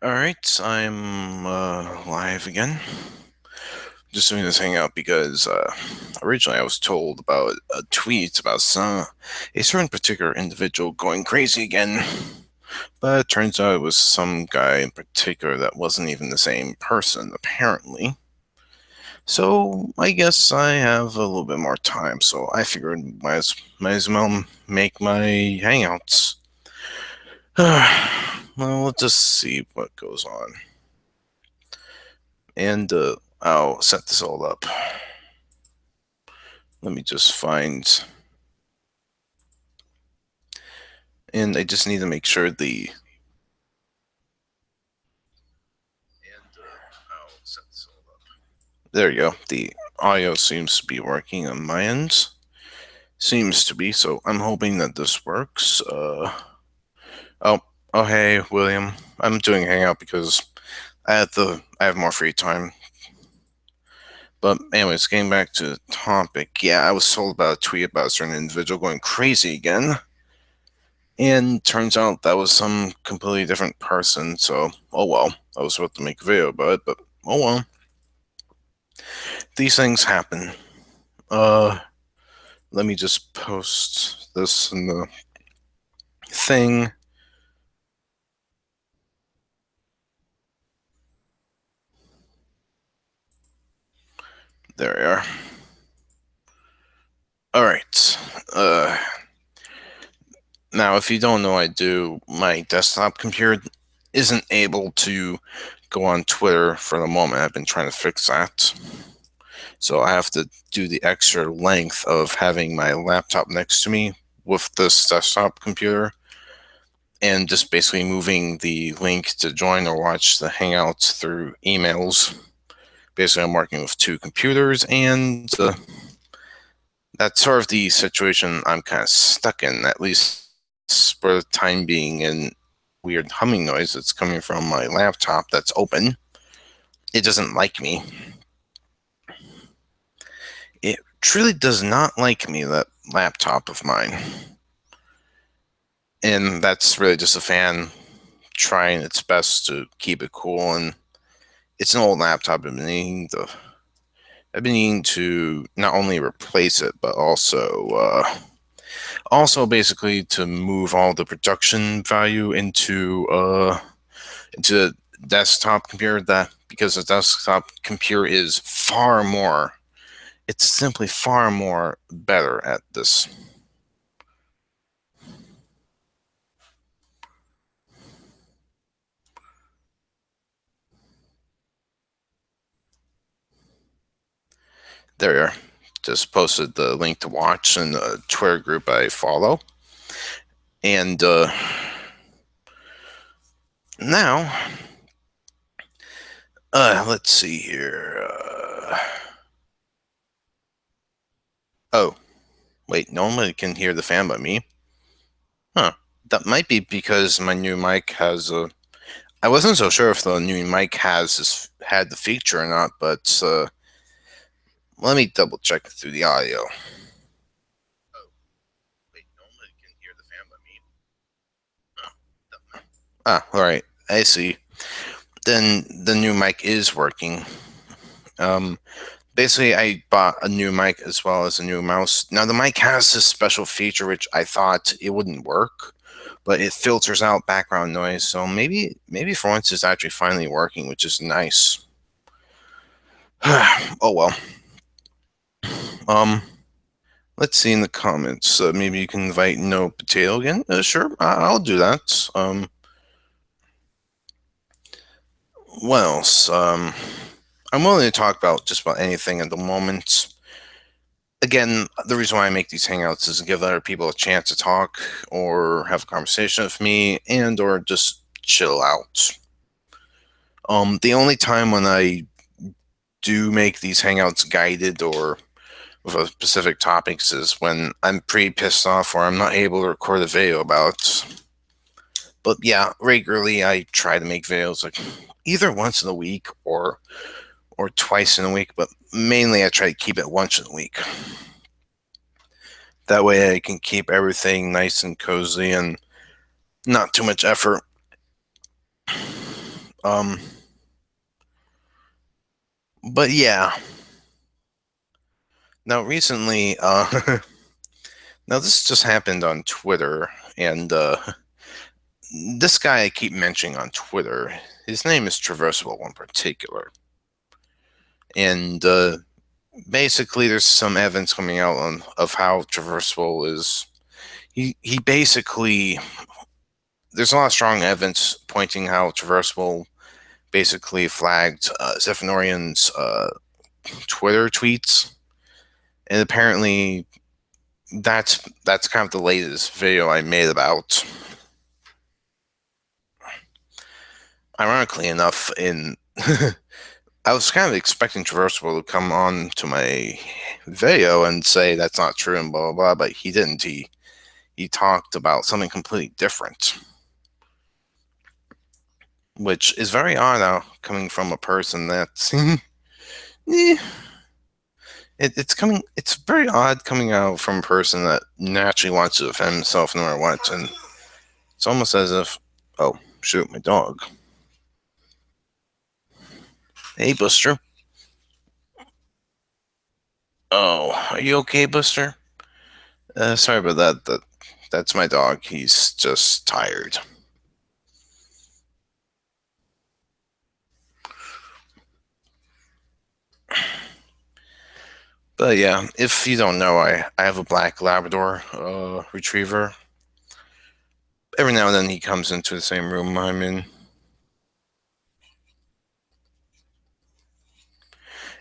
Alright, I'm live again. Just doing this hangout because originally I was told about a tweet about a certain particular individual going crazy again. But it turns out it was some guy in particular that wasn't even the same person, apparently. So I guess I have a little bit more time, so I figured might as well make my hangouts. Well, let's just see what goes on. And I'll set this all up. Let me just find, and I just need to make sure there you go. The audio seems to be working on my end. Seems to be, so I'm hoping that this works. Oh, oh, hey, William. I'm doing Hangout because I have more free time. But anyways, getting back to the topic, yeah, I was told about a tweet about a certain individual going crazy again. And turns out that was some completely different person, so oh well. I was about to make a video about it, but oh well. These things happen. Uh Let me just post this in the thing. There we are. Alright. Now if you don't know what I do, my desktop computer isn't able to go on Twitter for the moment. I've been trying to fix that. So I have to do the extra length of having my laptop next to me with this desktop computer and just basically moving the link to join or watch the Hangouts through emails. Basically, I'm working with two computers, and that's sort of the situation I'm kind of stuck in, at least for the time being. And weird humming noise that's coming from my laptop that's open. It doesn't like me. It truly does not like me, that laptop of mine. And that's really just a fan trying its best to keep it cool. And it's an old laptop. I've been needing to not only replace it, but also basically to move all the production value into the desktop computer, that because the desktop computer is far more, it's simply far more better at this. There you are. Just posted the link to watch in the Twitter group I follow. And now, let's see here. Oh, wait, no one can hear the fan but me. Huh. That might be because my new mic has a. I wasn't so sure if the new mic had the feature or not, but let me double check it through the audio. Oh, wait, no one can hear the fan but me. Ah, all right, I see. Then the new mic is working. Basically, I bought a new mic as well as a new mouse. Now, the mic has this special feature which I thought it wouldn't work, but it filters out background noise. So maybe for once it's actually finally working, which is nice. Oh well. Um, let's see in the comments. Maybe you can invite No Potato again. Sure, I'll do that. What else? I'm willing to talk about just about anything at the moment. Again, the reason why I make these hangouts is to give other people a chance to talk or have a conversation with me and or just chill out. The only time when I do make these hangouts guided or with a specific topics is when I'm pretty pissed off or I'm not able to record a video about. But yeah, regularly I try to make videos like either once in a week or twice in a week, but mainly I try to keep it once in a week. That way I can keep everything nice and cozy and not too much effort. Um, but yeah. Now recently, now this just happened on Twitter, and this guy I keep mentioning on Twitter, his name is Traversable in particular, and basically there's some evidence coming out of how Traversable is. He basically there's a lot of strong evidence pointing how Traversable basically flagged Zephynorion's Twitter tweets, and apparently that's kind of the latest video I made about. Ironically enough, in I was kind of expecting Traversable to come on to my video and say that's not true and blah blah blah, but he didn't. He talked about something completely different, which is very odd now coming from a person that's it's coming. It's very odd coming out from a person that naturally wants to defend himself no matter what, and it's almost as if, oh shoot, my dog. Hey, Buster. Oh, are you okay, Buster? Sorry about that. That's my dog. He's just tired. But yeah, if you don't know, I have a black Labrador retriever. Every now and then he comes into the same room I'm in.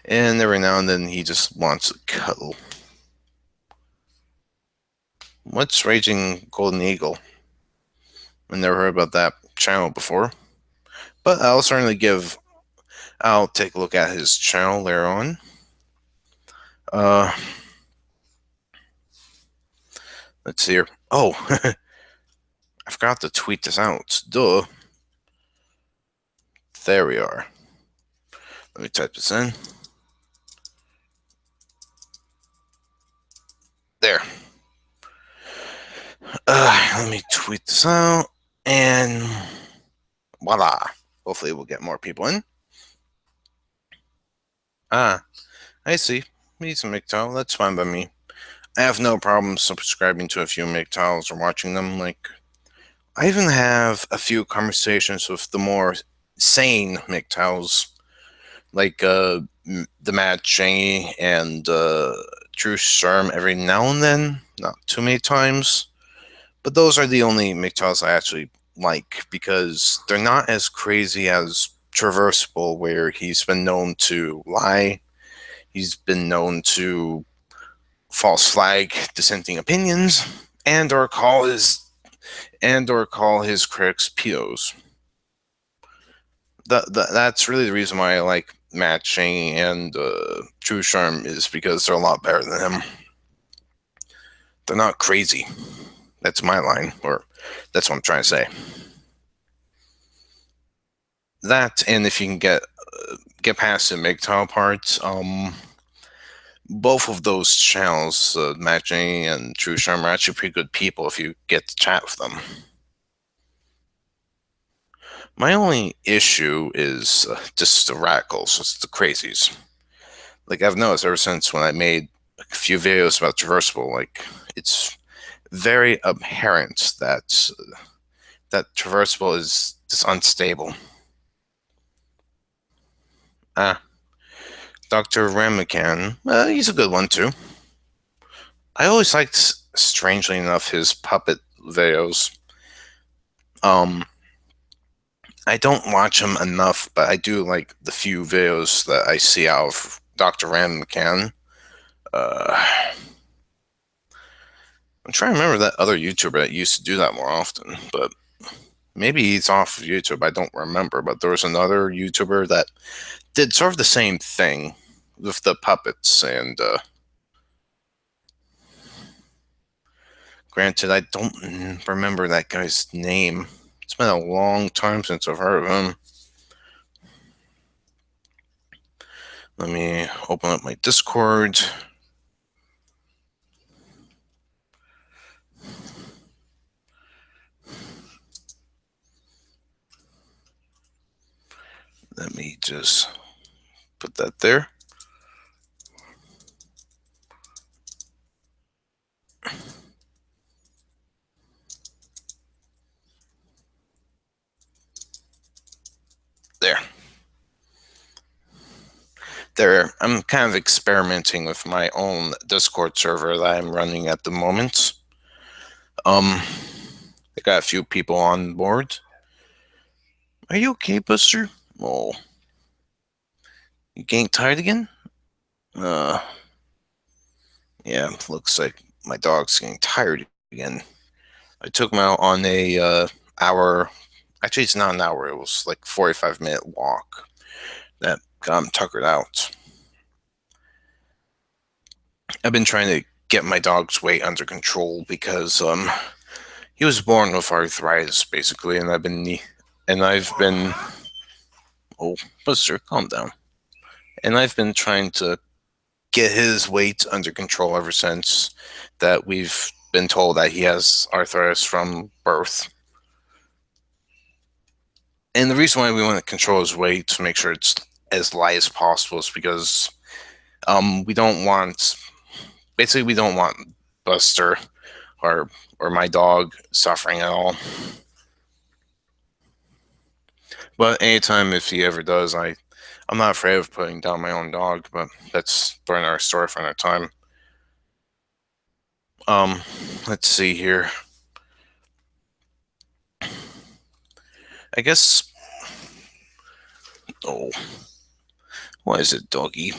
And every now and then he just wants a cuddle. What's Raging Golden Eagle? I never heard about that channel before. But I'll take a look at his channel later on. Uh, let's see here. Oh, I forgot to tweet this out. Duh. There we are. Let me type this in. There. Let me tweet this out. And voila. Hopefully we'll get more people in. Ah, I see. Need some MGTOW. That's fine by me. I have no problem subscribing to a few MGTOWs or watching them. Like, I even have a few conversations with the more sane MGTOWs, like the Mad Chingy and True Sherm every now and then. Not too many times. But those are the only MGTOWs I actually like because they're not as crazy as Traversable, where he's been known to lie. He's been known to false flag dissenting opinions and or call his critics pedos. That's really the reason why I like Matching and True Charm is because they're a lot better than him. They're not crazy. That's my line, or that's what I'm trying to say. That, and if you can get past the MGTOW parts, both of those channels, Matching and True Charm, are actually pretty good people if you get to chat with them. My only issue is just the radicals, just the crazies. Like I've noticed ever since when I made a few videos about Traversable, like it's very apparent that Traversable is just unstable. Ah, Dr. Ramakan, he's a good one too. I always liked, strangely enough, his puppet videos. I don't watch him enough, but I do like the few videos that I see out of Dr. Ramakan. I'm trying to remember that other YouTuber that used to do that more often, but maybe he's off of YouTube. I don't remember, but there was another YouTuber that did sort of the same thing with the puppets, and granted, I don't remember that guy's name. It's been a long time since I've heard of him. Let me open up my Discord. Let me just put that there. There. There. I'm kind of experimenting with my own Discord server that I'm running at the moment. I got a few people on board. Are you okay, Buster? Oh, you getting tired again? Uh, yeah, looks like my dog's getting tired again. I took him out on a hour. Actually, it's not an hour. It was like 45-minute walk that got him tuckered out. I've been trying to get my dog's weight under control because he was born with arthritis basically, and I've been oh, Buster, calm down. And I've been trying to get his weight under control ever since that we've been told that he has arthritis from birth. And the reason why we want to control his weight to make sure it's as light as possible is because we don't want Buster or my dog suffering at all. But anytime if he ever does, I'm not afraid of putting down my own dog, but that's for another story for another time. Let's see here. I guess. Oh, what is it, doggy?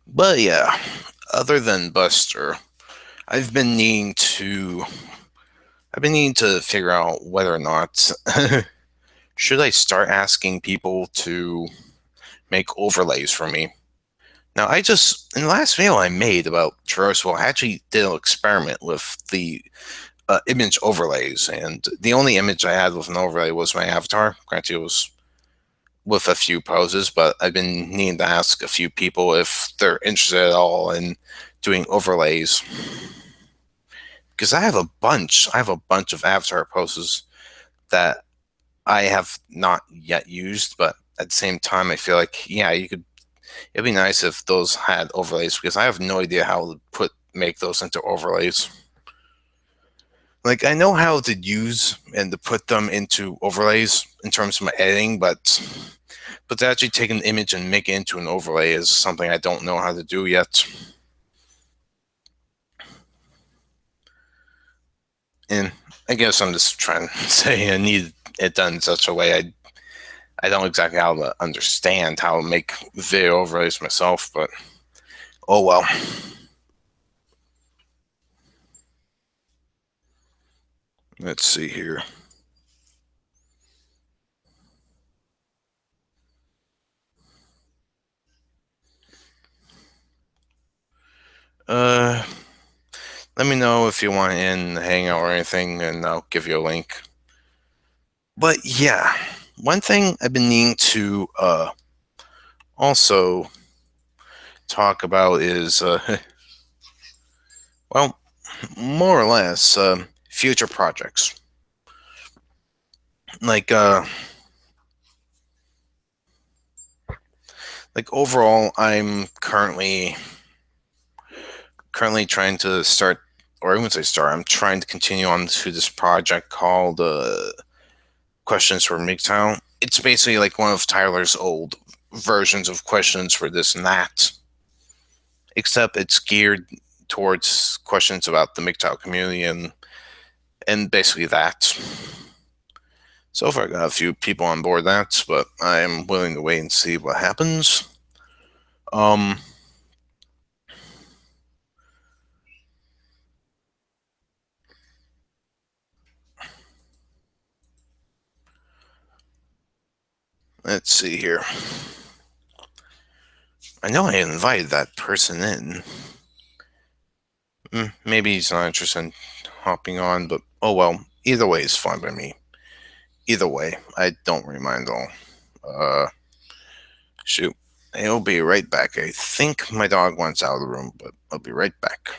But yeah, other than Buster, I've been needing to. I've been needing to figure out whether or not should I start asking people to make overlays for me. Now, in the last video I made about Traversal, I actually did an experiment with the image overlays, and the only image I had with an overlay was my avatar. Granted, it was with a few poses, but I've been needing to ask a few people if they're interested at all in doing overlays. Because I have a bunch of avatar poses that I have not yet used, but at the same time, I feel like, yeah, it'd be nice if those had overlays because I have no idea how to make those into overlays. Like, I know how to use and to put them into overlays in terms of my editing, but to actually take an image and make it into an overlay is something I don't know how to do yet. And I guess I'm just trying to say I need it done in such a way I don't exactly how to understand how to make video overlays myself, but oh well. Let's see here. Let me know if you want in the hangout or anything, and I'll give you a link. But yeah, one thing I've been needing to also talk about is, well, more or less, future projects. Like overall, I'm currently trying to start, or I wouldn't say start. I'm trying to continue on to this project called Questions for MGTOW. It's basically like one of Tyler's old versions of questions for this and that, except it's geared towards questions about the MGTOW community and basically that. So far, I got a few people on board that, but I am willing to wait and see what happens. Let's see here. I know I invited that person in. Maybe he's not interested in hopping on, but oh well. Either way is fine by me. Either way, I don't really mind at all. Shoot. I'll be right back. I think my dog wants out of the room, but I'll be right back.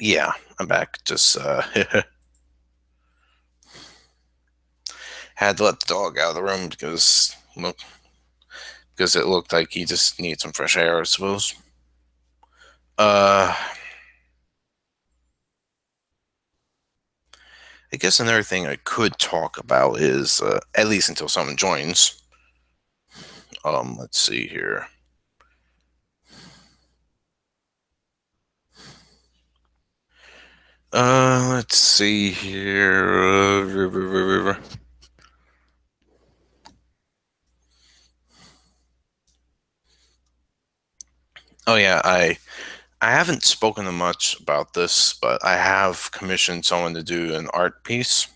Yeah, I'm back. Just had to let the dog out of the room because it looked like he just needs some fresh air, I suppose. Uh, I guess another thing I could talk about is at least until someone joins. Let's see here. Let's see here. Oh yeah, I haven't spoken much about this, but I have commissioned someone to do an art piece,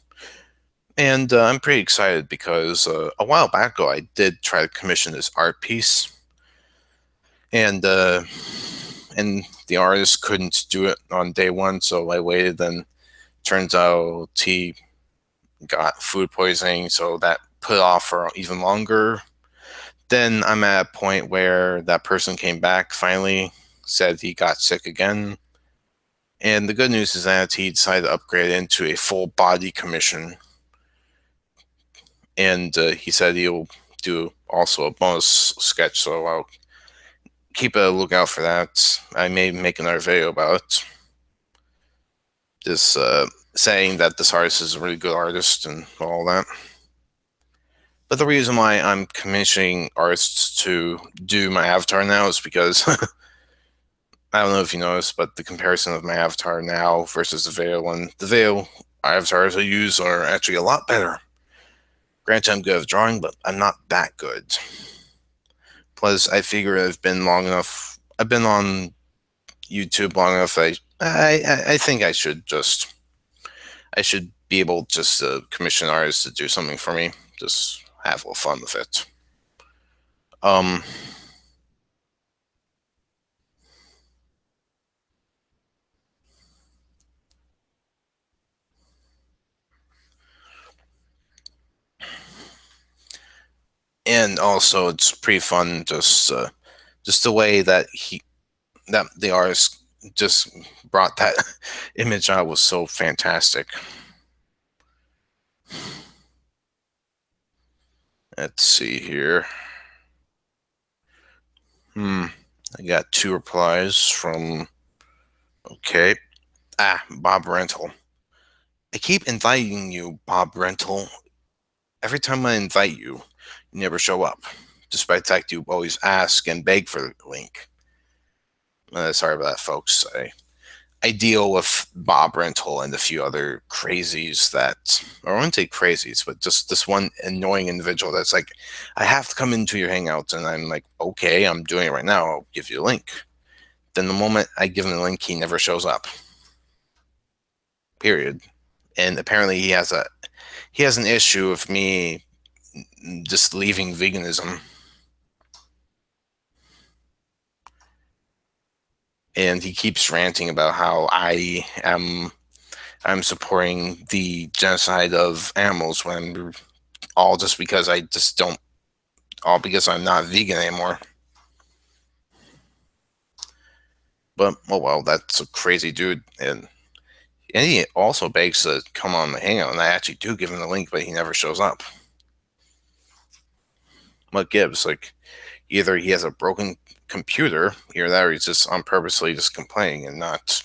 and I'm pretty excited because a while back ago I did try to commission this art piece, and the artist couldn't do it on day one, so I waited. Then turns out he got food poisoning, so that put off for even longer. Then I'm at a point where that person came back finally, said he got sick again. And the good news is that he decided to upgrade into a full body commission. And he said he'll do also a bonus sketch, so I'll keep a lookout for that. I may make another video about it. Just saying that this artist is a really good artist and all that. But the reason why I'm commissioning artists to do my avatar now is because I don't know if you noticed, but the comparison of my avatar now versus the Veil one, the Veil avatars I use are actually a lot better. Granted, I'm good at drawing, but I'm not that good. Plus, I figure I've been long enough. I've been on YouTube long enough. I think I should be able just to commission artists to do something for me. Just have a little fun with it. Um, and also it's pretty fun just the way that the artist just brought that image out was so fantastic. Let's see here. I got two replies from okay. Bob Rental. I keep inviting you, Bob Rental. Every time I invite you, you never show up, despite the fact you always ask and beg for the link. Sorry about that, folks. I deal with Bob Rental and a few other crazies that, or I wouldn't say crazies, but just this one annoying individual that's like, I have to come into your hangouts. And I'm like, okay, I'm doing it right now. I'll give you a link. Then the moment I give him the link, he never shows up. Period. And apparently he has an issue with me just leaving veganism. And he keeps ranting about how I'm supporting the genocide of animals when all just because I just don't all because I'm not vegan anymore. But oh well, that's a crazy dude, and he also begs to come on the hangout, and I actually do give him the link, but he never shows up. What gives? Like either he has a broken computer, either that, or he's just on purposely just complaining and not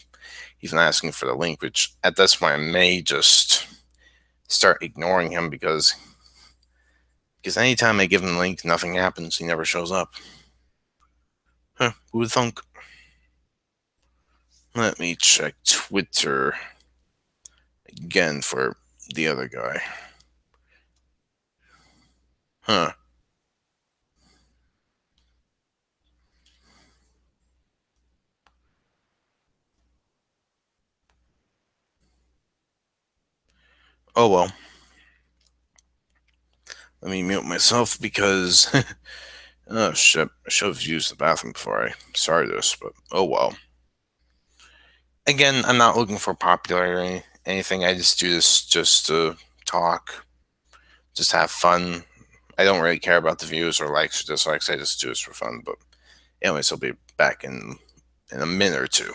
even asking for the link. Which at this point, I may just start ignoring him because anytime I give him the link, nothing happens. He never shows up. Huh, who would thunk? Let me check Twitter again for the other guy. Huh. Oh well. Let me mute myself because oh shit, I should have used the bathroom before I started this, but oh well. Again, I'm not looking for popularity, anything. I just do this just to talk, just have fun. I don't really care about the views or likes or dislikes. I just do this for fun. But anyways, I'll be back in a minute or two.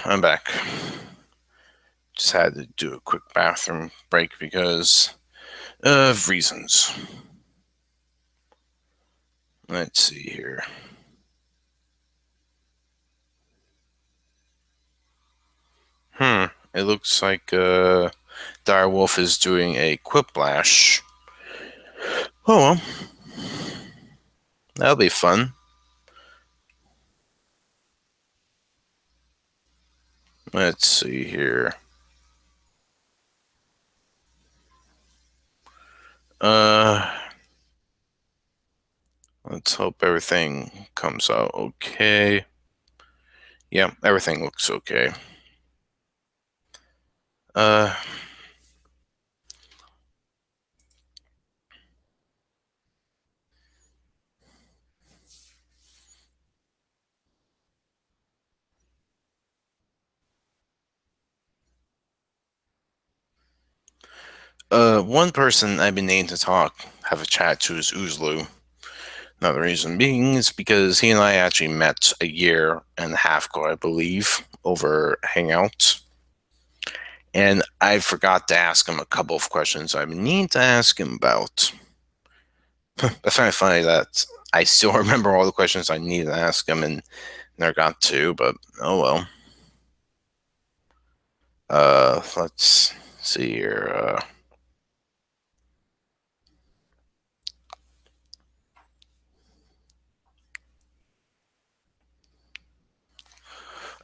I'm back. Just had to do a quick bathroom break because of reasons. Let's see here. It looks like Direwolf is doing a quiplash. Oh well, that'll be fun. Let's see here. Uh, let's hope everything comes out okay. Yeah, everything looks okay. Uh, one person I've been named to talk, have a chat to is Uzlu. Another reason being is because he and I actually met a year and a half ago, I believe, over Hangouts. And I forgot to ask him a couple of questions I need to ask him about. I find it funny that I still remember all the questions I needed to ask him and never got to, but oh well. Let's see here.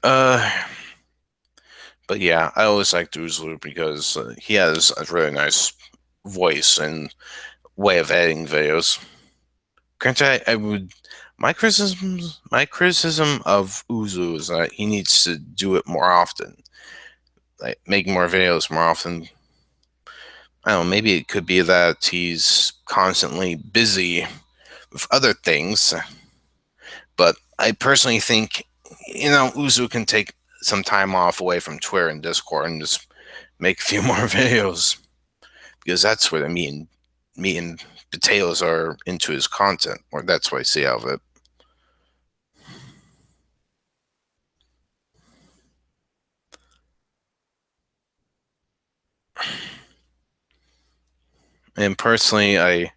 Uh, but yeah, I always liked Uzlu because he has a really nice voice and way of editing videos. Granted, I would my criticism of Uzu is that he needs to do it more often, like make more videos more often. I don't know, maybe it could be that he's constantly busy with other things, but I personally think Uzu can take some time off away from Twitter and Discord and just make a few more videos because that's what I mean. meat and potatoes are into his content, or that's what I see out of it. And personally, I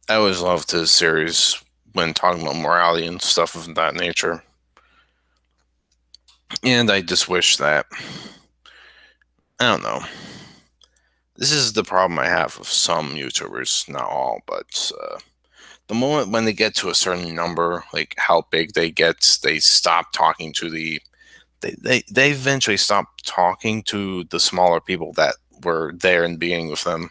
always loved his series when talking about morality and stuff of that nature. And I just wish that, I don't know. This is the problem I have with some YouTubers, not all, but the moment when they get to a certain number, like how big they get, they stop talking to they eventually stop talking to the smaller people that were there in the beginning with them.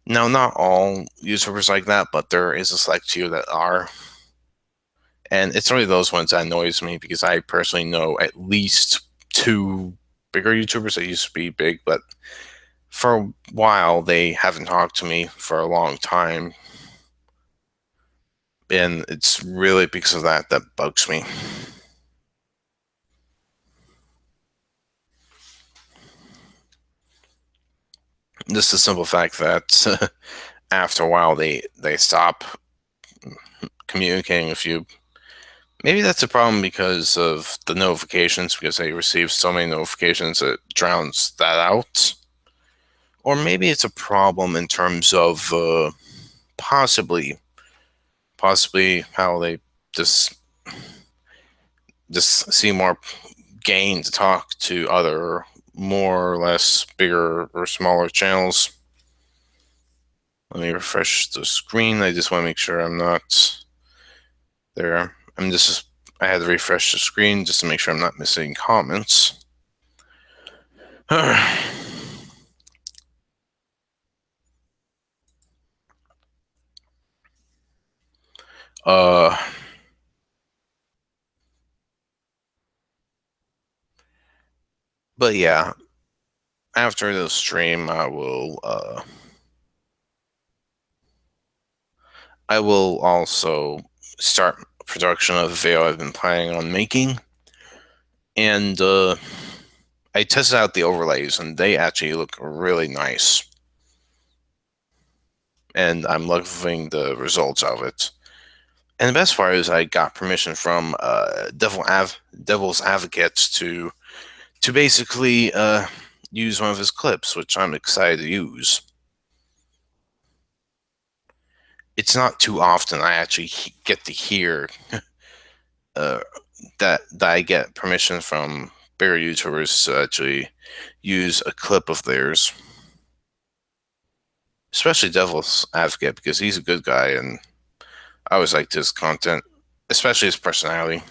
Now, not all YouTubers like that, but there is a select few that are. And it's really those ones that annoys me because I personally know at least two bigger YouTubers that used to be big, but for a while they haven't talked to me for a long time. And it's really because of that that bugs me. Just the simple fact that after a while they stop communicating with you. Maybe that's a problem because of the notifications, because they receive so many notifications that drowns that out. Or maybe it's a problem in terms of possibly, possibly how they just just see more gain to talk to other more or less bigger or smaller channels. Let me refresh the screen. I just want to make sure I'm not there. I had to refresh the screen just to make sure I'm not missing comments. uh but yeah, after the stream I will also start production of a video I've been planning on making. And I tested out the overlays and they actually look really nice. And I'm loving the results of it. And the best part is I got permission from Devil's Advocates to basically use one of his clips, which I'm excited to use. It's not too often I actually get to hear uh, that I get permission from bigger YouTubers to actually use a clip of theirs, especially Devil's Advocate, because he's a good guy and I always liked his content, especially his personality.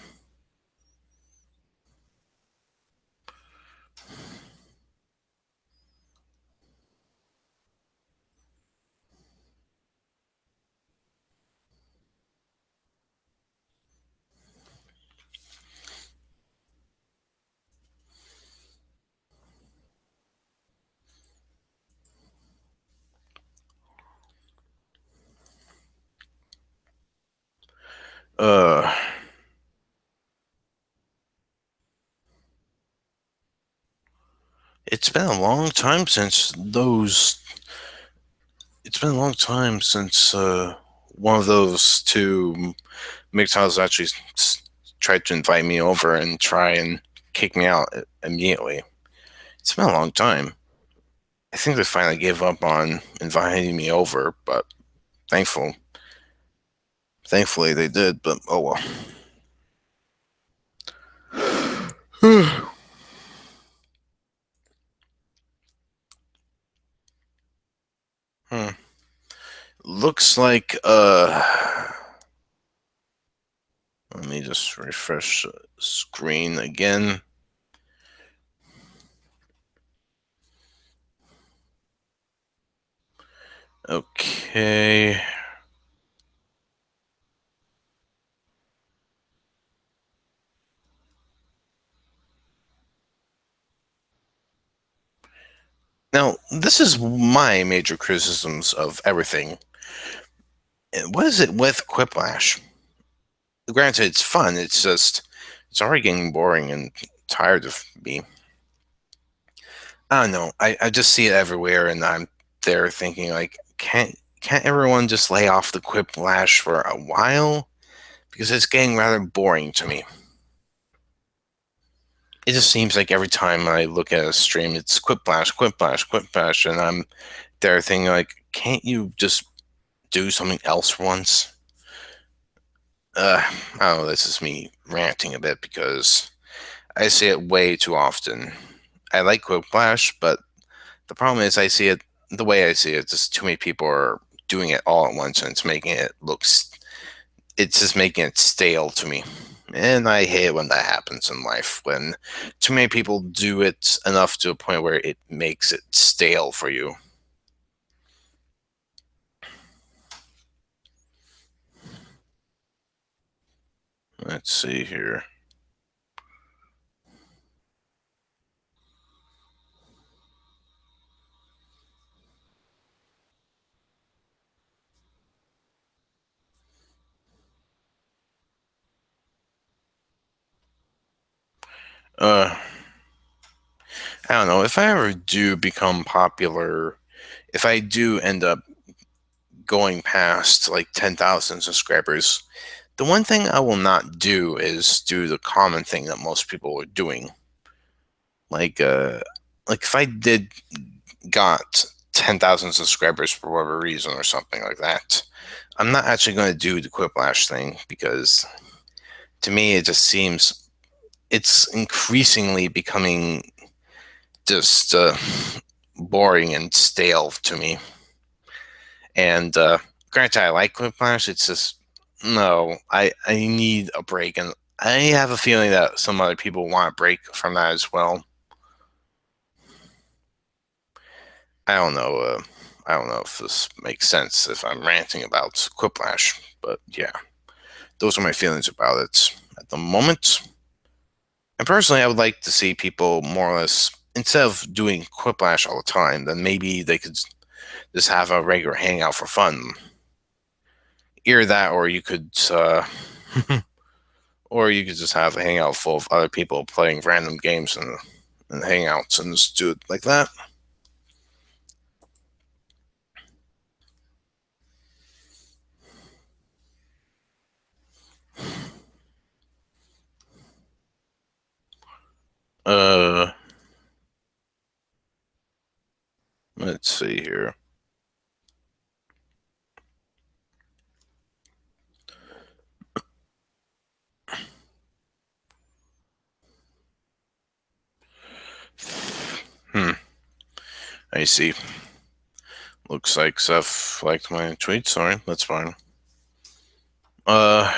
Uh, it's been a long time since those. It's been a long time since one of those two MGTOWs actually tried to invite me over and try and kick me out immediately. It's been a long time. I think they finally gave up on inviting me over, but thankfully they did. But oh well. Hmm. Looks like let me just refresh the screen again. Okay. Now, this is my major criticisms of everything. What is it with Quiplash? Granted, it's fun. It's just, it's already getting boring and tired of me. I don't know. I just see it everywhere, and I'm there thinking like, can't everyone just lay off the quiplash for a while? Because it's getting rather boring to me. It just seems like every time I look at a stream, it's quiplash, quiplash, quiplash, and I'm there thinking like, can't you just do something else for once? I don't know. This is me ranting a bit because I see it way too often. I like quiplash, but the problem is I see it the way I see it. Just too many people are doing it all at once, and it's making it it's just making it stale to me. And I hate when that happens in life, when too many people do it enough to a point where it makes it stale for you. Let's see here. Uh, I don't know. If I ever do become popular, if I do end up going past like 10,000 subscribers, the one thing I will not do is do the common thing that most people are doing. Like, uh, like if I did got 10,000 subscribers for whatever reason or something like that, I'm not actually going to do the quiplash thing because to me it just seems it's increasingly becoming just boring and stale to me. And granted, I like quiplash. It's just no, I need a break, and I have a feeling that some other people want a break from that as well. I don't know. I don't know if this makes sense if I'm ranting about quiplash, but yeah, those are my feelings about it at the moment. And personally, I would like to see people more or less, instead of doing quiplash all the time, then maybe they could just have a regular hangout for fun. Either that, or you could, or you could just have a hangout full of other people playing random games and hangouts and just do it like that. Uh, let's see here. Hmm. I see. Looks like Seth liked my tweet. Sorry, that's fine. Uh,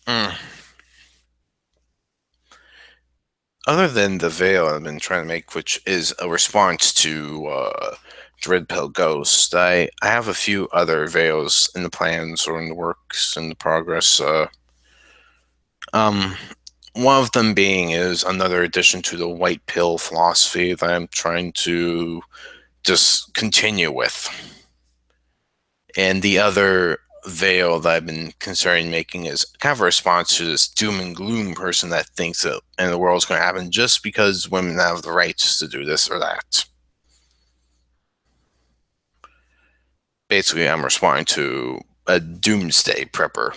mm. Other than the veil I've been trying to make, which is a response to Dreadpill Ghost, I have a few other veils in the plans or in the works in the progress. Um, one of them being is another addition to the white pill philosophy that I'm trying to just continue with. And the other veil that I've been considering making is kind of a response to this doom and gloom person that thinks that and the world's going to happen just because women have the rights to do this or that. Basically, I'm responding to a doomsday prepper.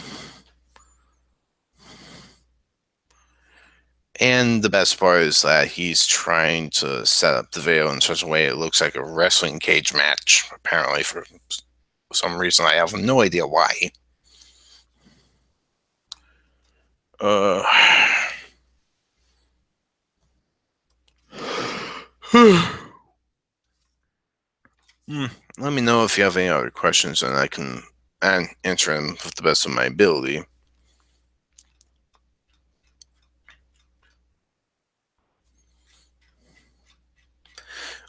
And the best part is that he's trying to set up the veil in such a way it looks like a wrestling cage match, apparently, for some reason. I have no idea why. Uh. Hmm. Let me know if you have any other questions, and I can answer them with the best of my ability.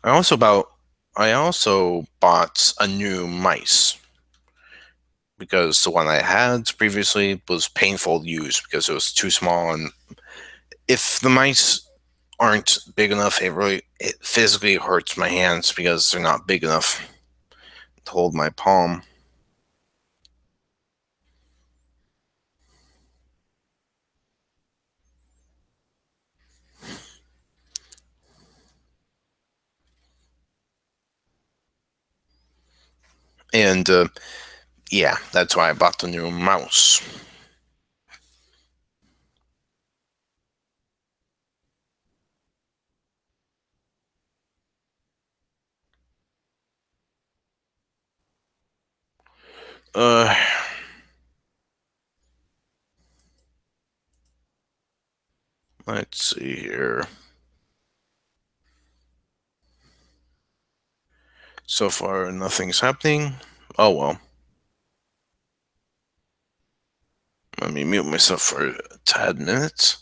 I also about I also bought a new mice because the one I had previously was painful to use because it was too small, and if the mice aren't big enough, it physically hurts my hands because they're not big enough to hold my palm. And yeah, that's why I bought the new mouse. Uh, let's see here. So far, nothing's happening. Oh well. Let me mute myself for a tad minutes.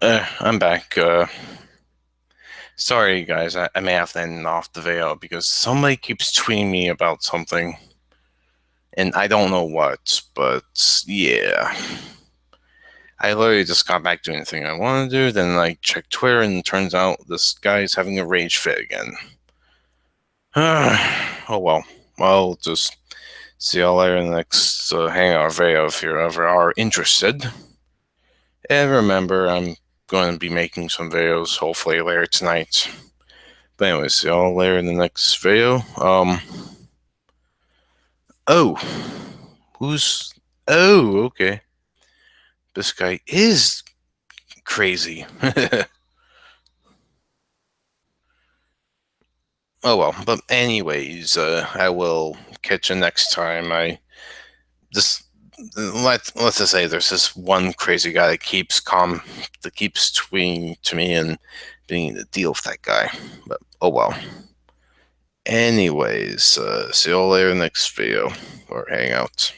I'm back. Sorry, guys. I may have to end off the video because somebody keeps tweeting me about something, and I don't know what. But yeah, I literally just got back doing the thing I want to do. Then I checked Twitter, and it turns out this guy's having a rage fit again. Oh well. Well, just see y'all later in the next hangout video if you ever are interested. And remember, I'm going to be making some videos hopefully later tonight. But anyways, see y'all later in the next video. Oh, who's? Oh, okay. This guy is crazy. Oh well, but anyways, I will catch you next time. I just let's just say there's this one crazy guy that keeps tweeting to me and being to deal with that guy. But oh well. Anyways, see you all later in the next video or hangout.